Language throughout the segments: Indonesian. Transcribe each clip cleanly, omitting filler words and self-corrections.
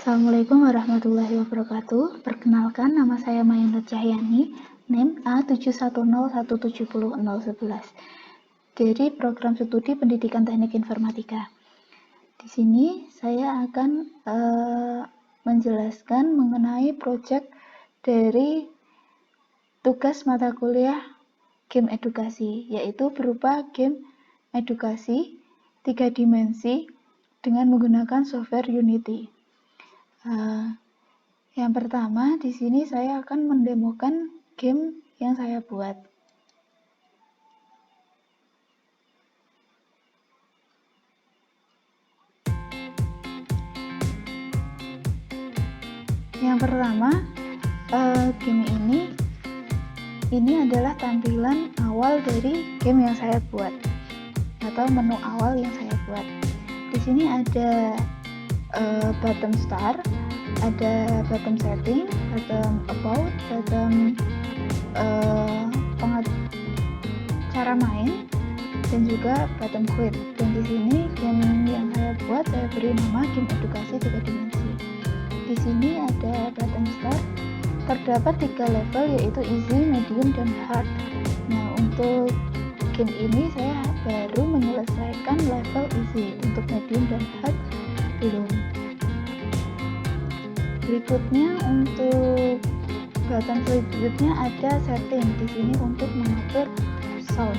Assalamualaikum warahmatullahi wabarakatuh. Perkenalkan, nama saya Maya Nur Cahyani, NIM A71017011 dari Program Studi Pendidikan Teknik Informatika. Di sini saya akan menjelaskan mengenai proyek dari tugas mata kuliah game edukasi, yaitu berupa game edukasi 3 dimensi dengan menggunakan software Unity. Yang pertama, di sini saya akan mendemokan game yang saya buat. Yang pertama, game ini adalah tampilan awal dari game yang saya buat atau menu awal yang saya buat. Di sini ada bottom start, ada bottom setting, bottom about, bottom cara main, dan juga bottom quit. Dan di sini game yang saya buat saya beri nama game edukasi 3 dimensi. Di sini ada bottom start, terdapat 3 level yaitu easy, medium, dan hard. Nah, untuk game ini saya baru menyelesaikan level easy, untuk medium dan hard belum. Berikutnya untuk button selanjutnya ada setting. Di sini untuk mengatur sound.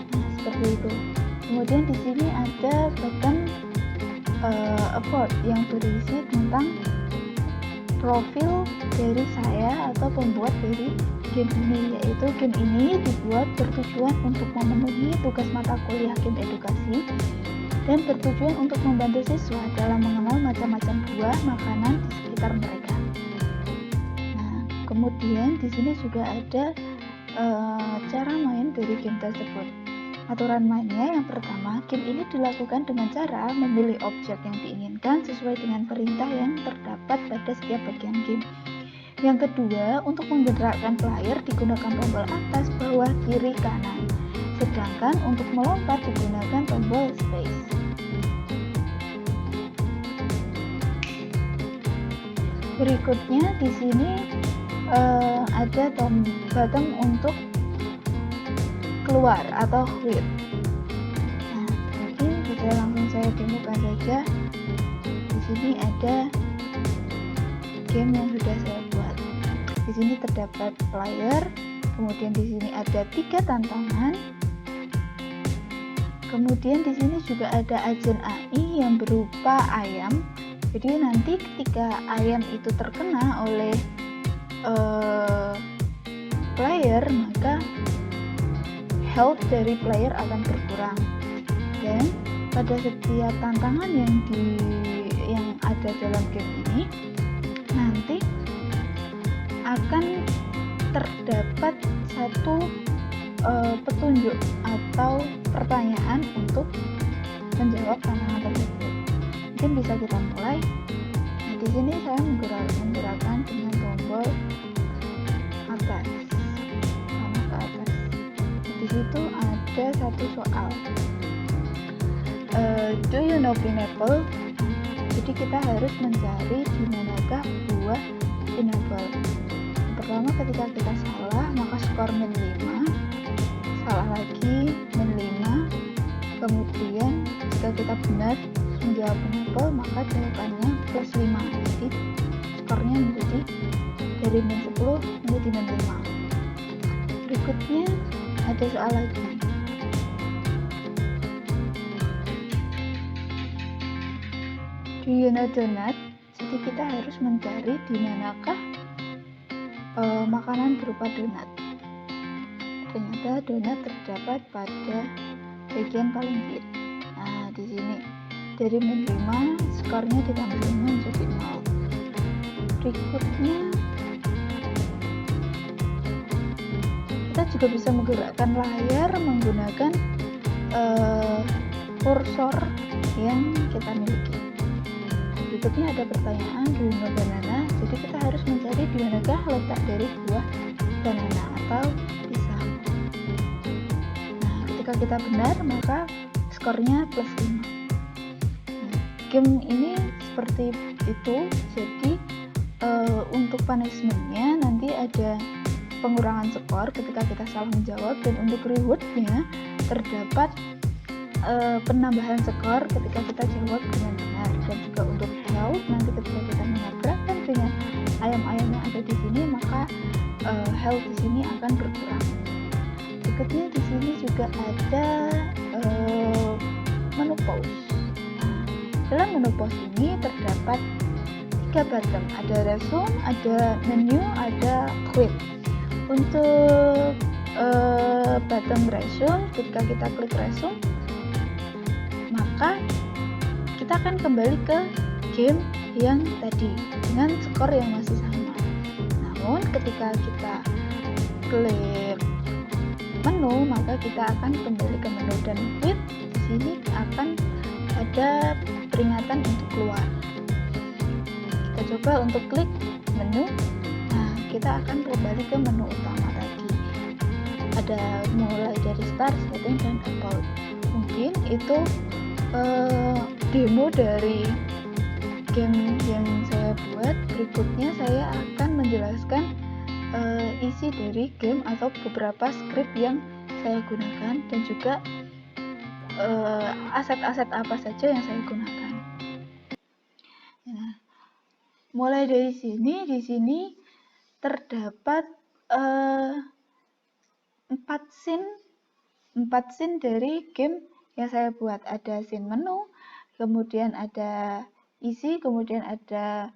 Nah, seperti itu. Kemudian di sini ada button about yang berisi tentang profil dari saya atau pembuat dari game ini, yaitu game ini dibuat bertujuan untuk memenuhi tugas mata kuliah game edukasi dan bertujuan untuk membantu siswa dalam mengenal macam-macam buah makanan di sekitar mereka. Nah, kemudian di sini juga ada cara main dari game tersebut. Aturan mainnya yang pertama, game ini dilakukan dengan cara memilih objek yang diinginkan sesuai dengan perintah yang terdapat pada setiap bagian game. Yang kedua, untuk menggerakkan player digunakan tombol atas, bawah, kiri, kanan. Sedangkan untuk melompat digunakan tombol space. Berikutnya di sini ada bottom untuk keluar atau quit. Nah, mungkin bisa langsung saya demokan saja. Di sini ada game yang sudah saya buat. Di sini terdapat player, kemudian di sini ada 3 tantangan. Kemudian di sini juga ada agen AI yang berupa ayam. Jadi nanti ketika ayam itu terkena oleh player, maka health dari player akan berkurang. Dan pada setiap tantangan yang ada dalam game ini, nanti akan terdapat satu petunjuk atau pertanyaan untuk menjawab tantangan tersebut. Mungkin bisa kita mulai. Nah, di sini saya menggerakkan dengan tombol atas, panah ke atas. Di situ ada satu soal. Do you know pineapple? Jadi kita harus mencari di manakah buah pineapple. Yang pertama, ketika kita salah, maka skor min 5. Salah lagi min 5. Kemudian jika kita benar menjawab pineapple, maka jawabannya plus 5. Jadi skornya menjadi dari min 10 menjadi min 5. Berikutnya ada soal lagi. Do you know donut? Jadi kita harus mencari di manakah makanan berupa donat. Ternyata donat terdapat pada bagian paling kiri. Nah, di sini dari min 5 skornya ditambah 5 menjadi 0. Berikutnya kita juga bisa menggerakkan layar menggunakan kursor yang kita miliki. Berikutnya ada pertanyaan do you know banana. Jadi kita harus mencari di manakah letak dari buah banana atau pisang. Nah, ketika kita benar maka skornya plus 5. game ini seperti itu. Jadi untuk punishmentnya nanti ada pengurangan skor ketika kita salah menjawab, dan untuk rewardnya terdapat penambahan skor ketika kita jawab dengan benar, dan juga untuk health nanti ketika kita menabrakkan dengan ayam-ayam yang ada di sini, maka health di sini akan berkurang. Berikutnya di sini juga ada menu pause. Dalam menu pause ini terdapat 3 button, ada resume, ada menu, ada quit. Untuk button resume, ketika kita klik resume, maka kita akan kembali ke game yang tadi dengan skor yang masih sama. Namun ketika kita klik menu, maka kita akan kembali ke menu, dan quit di sini akan ada peringatan untuk keluar. Kita coba untuk klik menu. Nah, kita akan kembali ke menu utama tadi. Ada mulai dari start, setting, dan about. Mungkin itu demo dari game yang saya buat. Berikutnya saya akan menjelaskan isi dari game atau beberapa script yang saya gunakan, dan juga aset-aset apa saja yang saya gunakan. Nah, mulai dari sini, di sini terdapat 4 scene dari game yang saya buat. Ada scene menu, kemudian ada isi, kemudian ada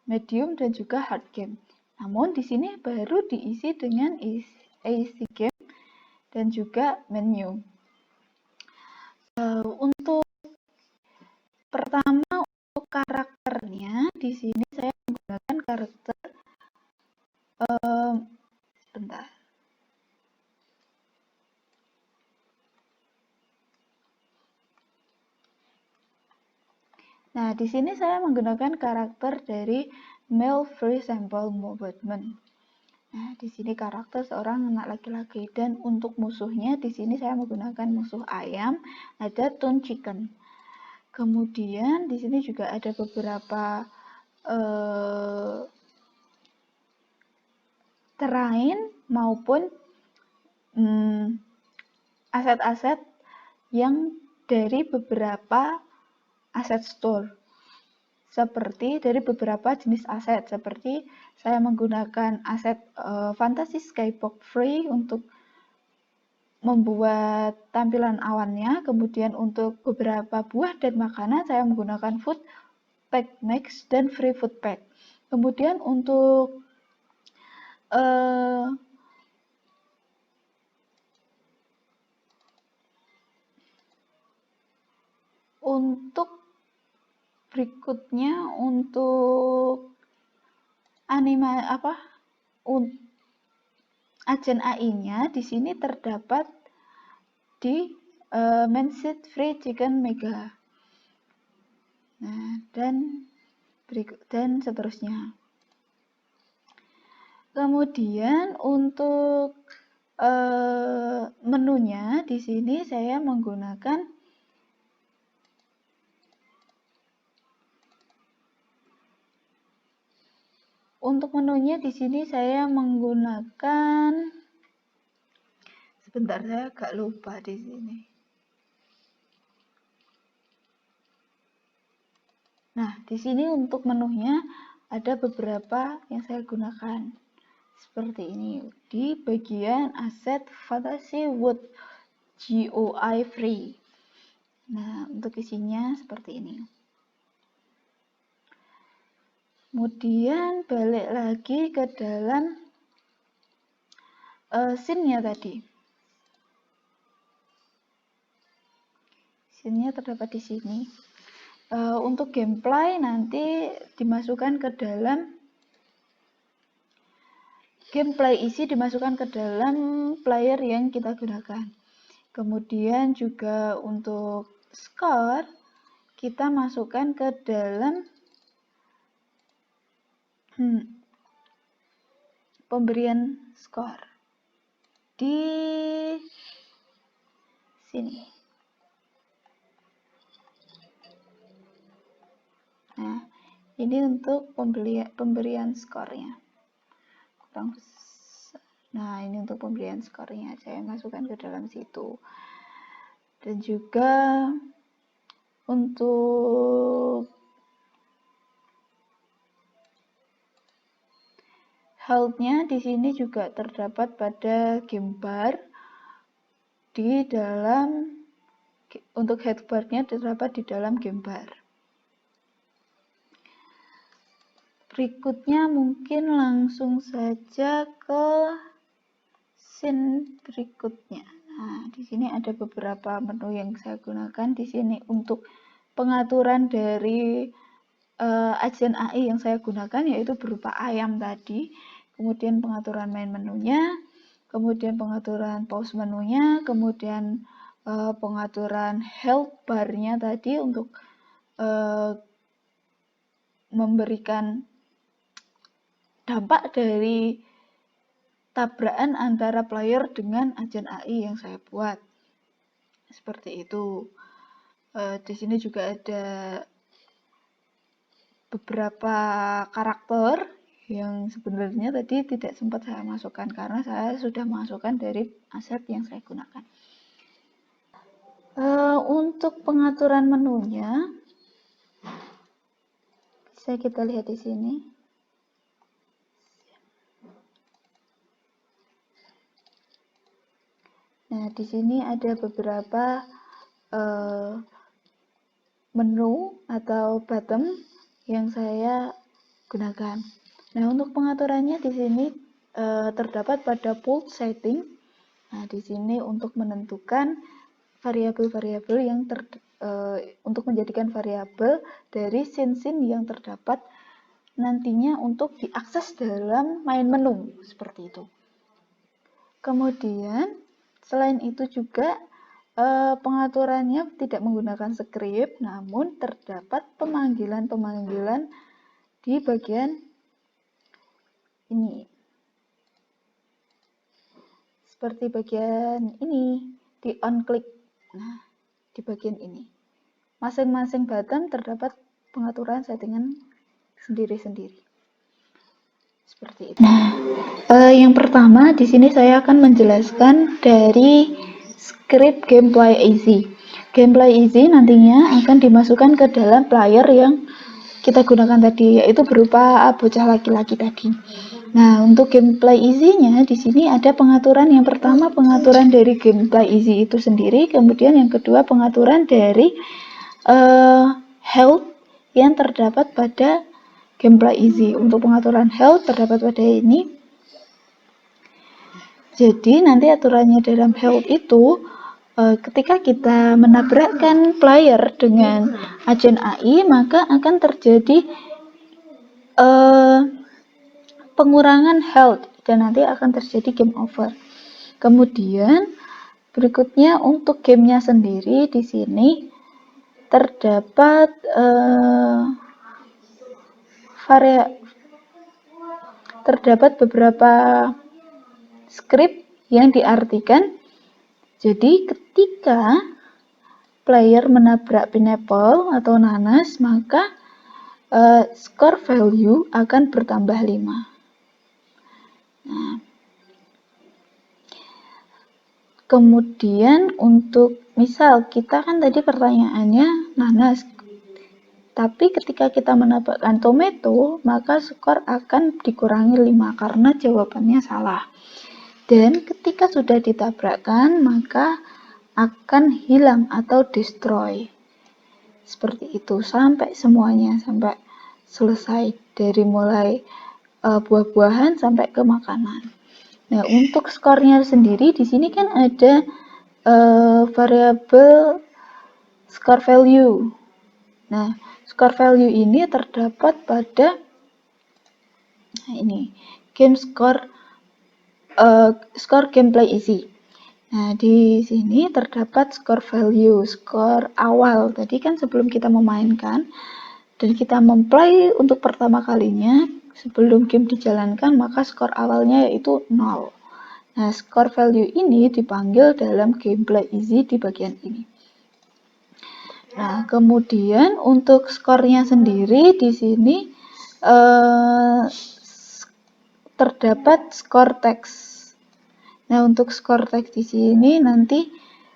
medium, dan juga hard game. Namun di sini baru diisi dengan isi game dan juga menu. Untuk pertama, untuk karakternya di sini saya menggunakan karakter sebentar. Nah, di sini saya menggunakan karakter dari male free sample movement. Nah, di sini karakter seorang anak laki-laki, dan untuk musuhnya di sini saya menggunakan musuh ayam, ada Toon Chicken. Kemudian di sini juga ada beberapa terrain maupun aset-aset yang dari beberapa aset store, seperti dari beberapa jenis aset, seperti saya menggunakan aset Fantasy Skybox Free untuk membuat tampilan awannya. Kemudian untuk beberapa buah dan makanan saya menggunakan Food Pack Max dan Free Food Pack. Kemudian untuk berikutnya untuk agen AI-nya di sini terdapat di Mindset Free Chicken Mega. Nah, dan seterusnya. Kemudian untuk menunya di sini saya menggunakan sebentar, saya agak lupa di sini. Nah, di sini untuk menunya ada beberapa yang saya gunakan. Seperti ini, di bagian aset Fantasy Wood GUI Free. Nah, untuk isinya seperti ini. Kemudian balik lagi ke dalam scene-nya tadi. Scene-nya terdapat di sini. Untuk gameplay nanti dimasukkan ke dalam gameplay isi dimasukkan ke dalam player yang kita gunakan. Kemudian juga untuk score kita masukkan ke dalam pemberian skor di sini. ini untuk pemberian skornya. Nah, ini untuk pemberian skornya, saya masukkan ke dalam situ. Dan juga untuk health-nya di sini juga terdapat pada game bar. Di dalam untuk health bar-nya terdapat di dalam game bar. Berikutnya mungkin langsung saja ke scene berikutnya. Nah, di sini ada beberapa menu yang saya gunakan di sini untuk pengaturan dari agen AI yang saya gunakan, yaitu berupa ayam tadi, kemudian pengaturan main menunya, kemudian pengaturan pause menunya, kemudian pengaturan health bar-nya tadi untuk memberikan dampak dari tabrakan antara player dengan agen AI yang saya buat. Seperti itu. Di sini juga ada beberapa karakter yang sebenarnya tadi tidak sempat saya masukkan karena saya sudah masukkan dari aset yang saya gunakan. Untuk pengaturan menunya bisa kita lihat di sini. Nah, di sini ada beberapa menu atau button yang saya gunakan. Nah, untuk pengaturannya di sini terdapat pada pool setting. Nah, di sini untuk menentukan variabel-variabel yang untuk menjadikan variabel dari scene-scene yang terdapat nantinya untuk diakses dalam main menu seperti itu. Kemudian selain itu juga pengaturannya tidak menggunakan script, namun terdapat pemanggilan-pemanggilan di bagian ini. Seperti bagian ini, di on click. Nah, di bagian ini. Masing-masing button terdapat pengaturan settingan sendiri-sendiri. Seperti itu. Nah, yang pertama di sini saya akan menjelaskan dari script gameplay easy. Gameplay easy nantinya akan dimasukkan ke dalam player yang kita gunakan tadi, yaitu berupa bocah laki-laki tadi. Nah, untuk gameplay easy-nya di sini ada pengaturan. Yang pertama pengaturan dari gameplay easy itu sendiri, kemudian yang kedua pengaturan dari health yang terdapat pada gameplay easy. Untuk pengaturan health terdapat pada ini. Jadi nanti aturannya dalam health itu ketika kita menabrakkan player dengan agen AI, maka akan terjadi pengurangan health dan nanti akan terjadi game over. Kemudian berikutnya untuk gamenya sendiri di sini terdapat beberapa script yang diartikan. Jadi ketika player menabrak pineapple atau nanas, maka score value akan bertambah 5. Nah, kemudian untuk misal kita kan tadi pertanyaannya nanas, tapi ketika kita menabrakkan tomato, maka skor akan dikurangi 5 karena jawabannya salah. Dan ketika sudah ditabrakkan, maka akan hilang atau destroy. Seperti itu sampai semuanya, sampai selesai dari mulai buah-buahan sampai ke makanan. Nah, untuk skornya sendiri di sini kan ada variabel score value. Nah, score value ini terdapat pada ini game score gameplay easy. Nah, di sini terdapat score value, skor awal. Tadi kan sebelum kita memainkan dan kita memplay untuk pertama kalinya, sebelum game dijalankan, maka skor awalnya yaitu 0. Nah, score value ini dipanggil dalam gameplay easy di bagian ini. Nah, kemudian untuk skornya sendiri di sini terdapat skor teks. Nah, untuk skor teks di sini nanti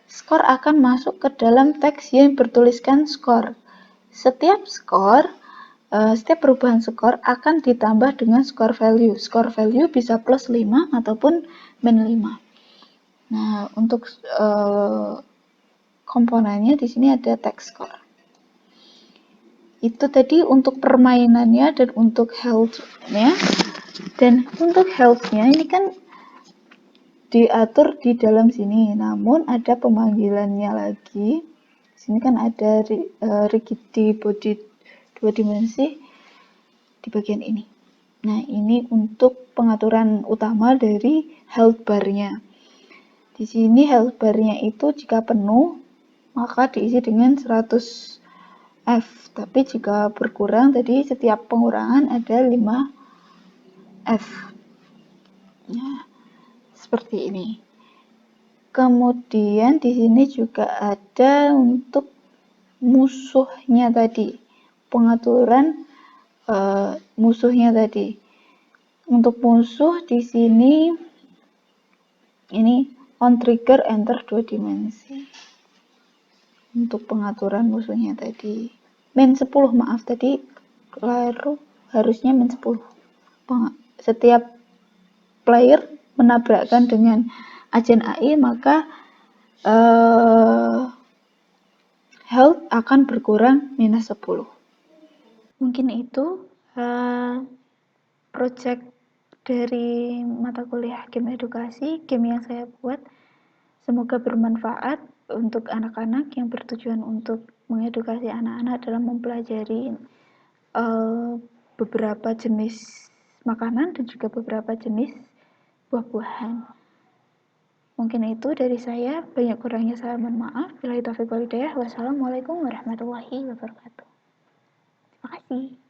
skor akan masuk ke dalam teks yang bertuliskan skor. Setiap perubahan skor akan ditambah dengan skor value. Skor value bisa plus 5 ataupun min 5. Nah, untuk komponennya di sini ada text score. Itu tadi untuk permainannya dan untuk health-nya. Dan untuk health-nya ini kan diatur di dalam sini, namun ada pemanggilannya lagi. Sini kan ada rigidity body 2 dimensi di bagian ini. Nah, ini untuk pengaturan utama dari health bar-nya. Di sini health bar-nya itu jika penuh maka diisi dengan 100 F, tapi jika berkurang tadi setiap pengurangan ada 5 F. Nah, seperti ini. Kemudian di sini juga ada untuk musuhnya tadi, pengaturan musuhnya tadi. Untuk musuh di sini ini on trigger enter 2 dimensi. Untuk pengaturan musuhnya tadi min 10, maaf tadi keliru, harusnya min 10. Setiap player menabrakkan dengan agen AI maka health akan berkurang minus 10. Mungkin itu project dari mata kuliah game edukasi, game yang saya buat. Semoga bermanfaat untuk anak-anak yang bertujuan untuk mengedukasi anak-anak dalam mempelajari beberapa jenis makanan dan juga beberapa jenis buah-buahan. Mungkin itu dari saya, banyak kurangnya saya mohon maaf. Billahi taufiq wal hidayah. Wassalamualaikum warahmatullahi wabarakatuh. Terima kasih.